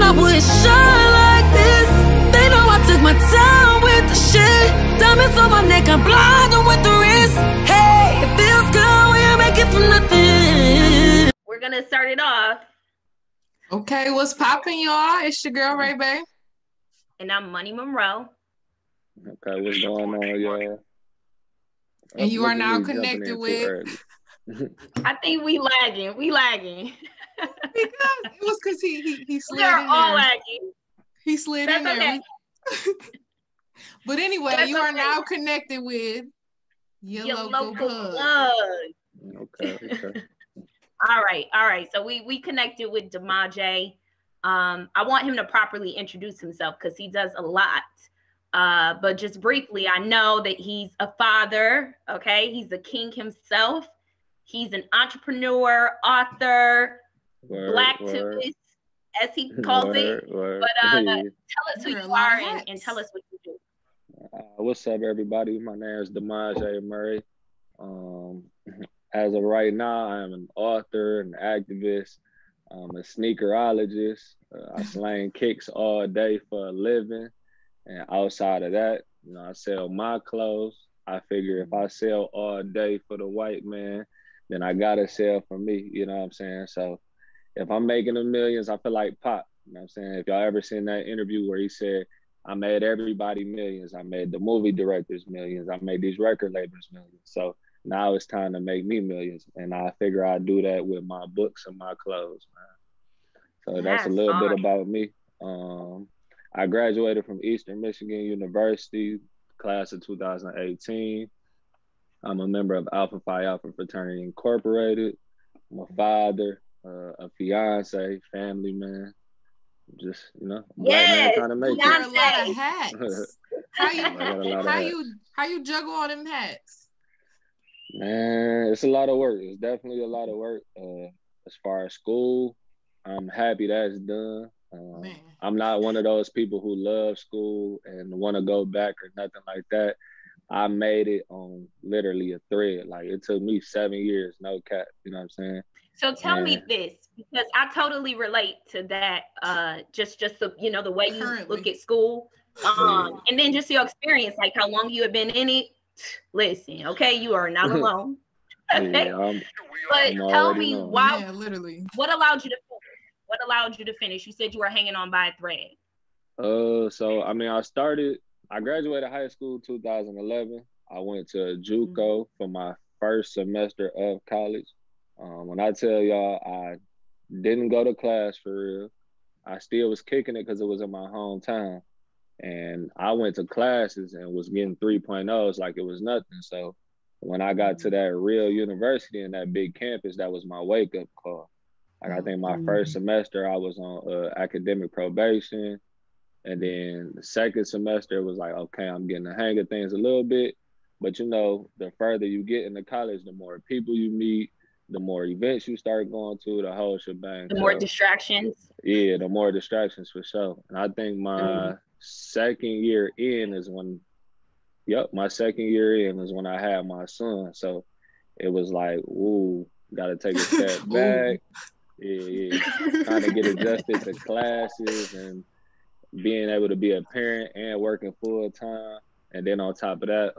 I wouldn't shine like this. They know I took my time with the shit. Diamonds on my neck, I'm blinded with the wrist. Hey, it feels good when you make it from nothing. We're gonna start it off. Okay, what's poppin', y'all? It's your girl, Ray Bay. And I'm Money Monroe. Okay, what's going on, y'all? And you are now connected with... I think we lagging. Because it was because he slid They're in all there. lagging. He slid That's in there. Okay. But anyway, That's you are okay. now connected with your local plug. Okay. All right. So we connected with Demajae. I want him to properly introduce himself because he does a lot. But just briefly, I know that he's a father. Okay, he's a king himself. He's an entrepreneur, author, Blacktavist, as he calls it. But tell us who you are and tell us what you do. What's up, everybody? My name is Demajae Muray. As of right now, I am an author, an activist, I'm a sneakerologist. I slang kicks all day for a living. And outside of that, you know, I sell my clothes. I figure if I sell all day for the white man, then I gotta sell for me, you know what I'm saying? So if I'm making the millions, I feel like Pop, you know what I'm saying? If y'all ever seen that interview where he said, I made everybody millions. I made the movie directors millions. I made these record labels millions. So now it's time to make me millions. And I figure I'd do that with my books and my clothes, man. So that's a little bit about me. I graduated from Eastern Michigan University, class of 2018. I'm a member of Alpha Phi Alpha Fraternity Incorporated. I'm a father, a fiance, family man. Just, you know, black man trying to make it. A lot of hats. How you juggle all them hats? Man, it's a lot of work. It's definitely a lot of work. As far as school, I'm happy that's done. I'm not one of those people who love school and want to go back or nothing like that. I made it on literally a thread. Like, it took me 7 years, no cap. You know what I'm saying? So tell me this, because I totally relate to that. Just the, you know, the way you look at school, and then just your experience, like how long you have been in it. Listen, okay, you are not alone. Okay, but tell me why. Yeah, literally. What allowed you to finish? What allowed you to finish? You said you were hanging on by a thread. So I mean, I graduated high school 2011. I went to JUCO for my first semester of college. When I tell y'all I didn't go to class for real, I still was kicking it because it was in my hometown. And I went to classes and was getting 3.0s like it was nothing. So when I got to that real university and that big campus, that was my wake-up call. Like, I think my first semester, I was on academic probation. And then the second semester was like, okay, I'm getting the hang of things a little bit. But, you know, the further you get into college, the more people you meet, the more events you start going to, the whole shebang. The more distractions. Yeah, the more distractions for sure. And I think my second year in is when I had my son. So it was like, ooh, got to take a step back. Yeah. Trying to get adjusted to classes and being able to be a parent and working full time. And then on top of that,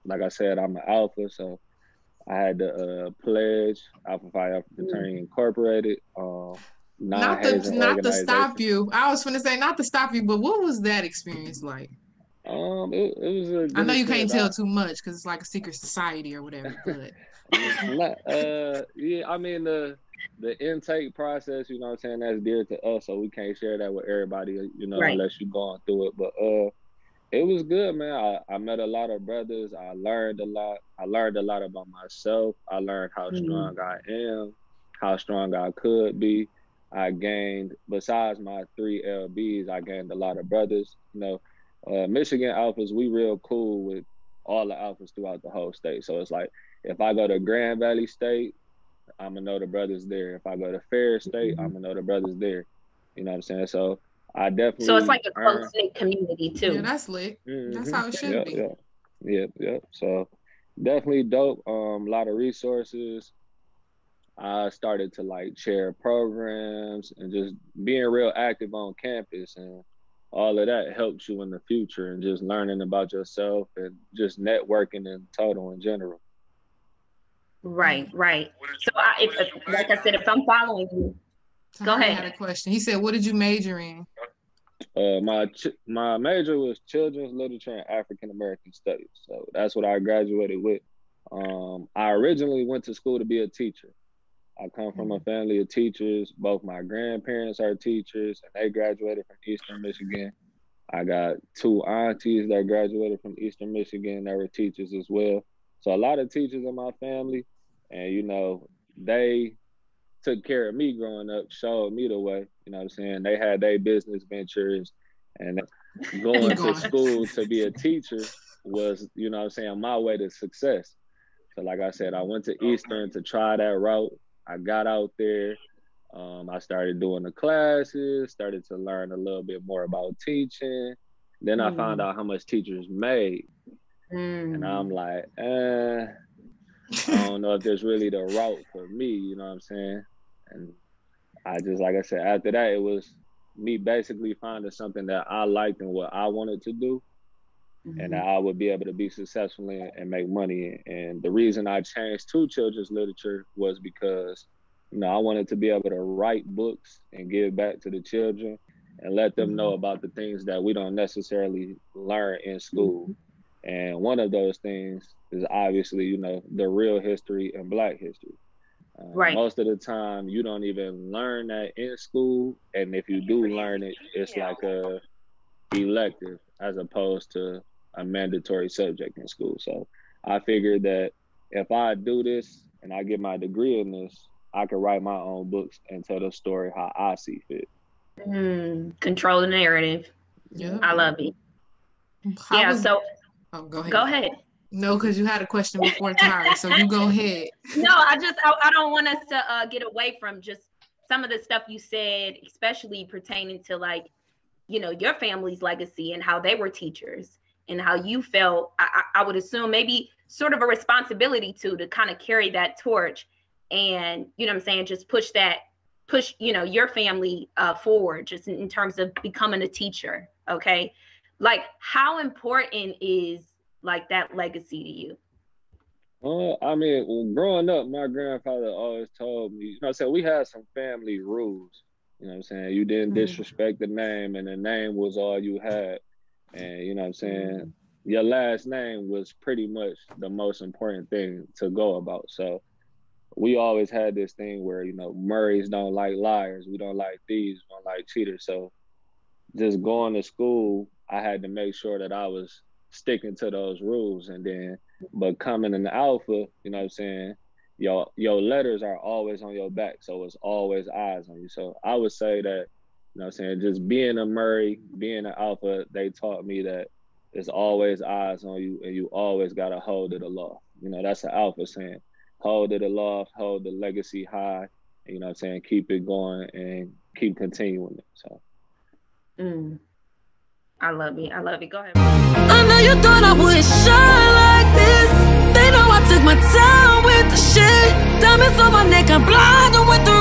like I said, I'm an alpha. So I had to pledge Alpha Phi Alpha Fraternity Incorporated. Not to stop you. I was going to say not to stop you, but what was that experience like? It was I know you can't tell too much because it's like a secret society or whatever. But yeah, I mean the intake process, you know what I'm saying, that's dear to us, so we can't share that with everybody, you know, unless you're going through it. But it was good, man. I met a lot of brothers. I learned a lot. I learned a lot about myself. I learned how strong I am, how strong I could be. I gained, besides my 3 LBs, I gained a lot of brothers. You know, Michigan Alphas, we real cool with all the Alphas throughout the whole state. So it's like, if I go to Grand Valley State, I'm going to know the brothers there. If I go to Fair State, I'm going to know the brothers there. You know what I'm saying? So I definitely... So it's like a close-knit community, too. Yeah, that's lit. That's how it should be. Yeah. So definitely dope. A lot of resources. I started to like chair programs and just being real active on campus, and all of that helps you in the future and just learning about yourself and just networking in total in general. Right. So like I said, if I'm following you, go ahead. I had a question. He said, what did you major in? My major was children's literature and African American studies. So that's what I graduated with. I originally went to school to be a teacher. I come from a family of teachers. Both my grandparents are teachers, and they graduated from Eastern Michigan. I got 2 aunties that graduated from Eastern Michigan that were teachers as well. So a lot of teachers in my family, and, you know, they took care of me growing up, showed me the way, you know what I'm saying? They had their business ventures, and going to school to be a teacher was, you know what I'm saying, my way to success. So like I said, I went to Eastern to try that route. I got out there. I started doing the classes, started to learn a little bit more about teaching. Then I found out how much teachers made. And I'm like, I don't know if there's really the route for me, you know what I'm saying? And I just, like I said, after that, it was me basically finding something that I liked and what I wanted to do, and that I would be able to be successful in and make money in. And the reason I changed to children's literature was because, you know, I wanted to be able to write books and give back to the children and let them know about the things that we don't necessarily learn in school. And one of those things is obviously, you know, the real history and Black history. Most of the time, you don't even learn that in school. And if you do learn it, it's like a elective as opposed to a mandatory subject in school. So I figured that if I do this and I get my degree in this, I could write my own books and tell the story how I see fit. Control the narrative. Yeah, I love it. Go ahead. Go ahead. No, because you had a question before Tara, so you go ahead. No, I don't want us to get away from just some of the stuff you said, especially pertaining to, like, you know, your family's legacy and how they were teachers and how you felt, I would assume maybe sort of a responsibility to kind of carry that torch and, you know what I'm saying, just push, you know, your family forward just in terms of becoming a teacher. Okay. Like, how important is like that legacy to you? I mean, growing up, my grandfather always told me, you know, so we had some family rules. You know what I'm saying? You didn't disrespect the name, and the name was all you had. And, you know what I'm saying? Your last name was pretty much the most important thing to go about. So we always had this thing where, you know, Murrays don't like liars. We don't like thieves. We don't like cheaters. So just going to school, I had to make sure that I was sticking to those rules. And then becoming an alpha, you know what I'm saying, your letters are always on your back, so it's always eyes on you. So I would say that, you know what I'm saying, just being a Muray, being an alpha, they taught me that there's always eyes on you and you always got to hold it aloft. You know, that's an alpha saying, hold it aloft, hold the legacy high, and, you know what I'm saying, keep it going and keep continuing it. So I love it. Go ahead. I know you thought I would shine like this. They know I took my time with the shit. Diamonds on my neck, I'm blinded with the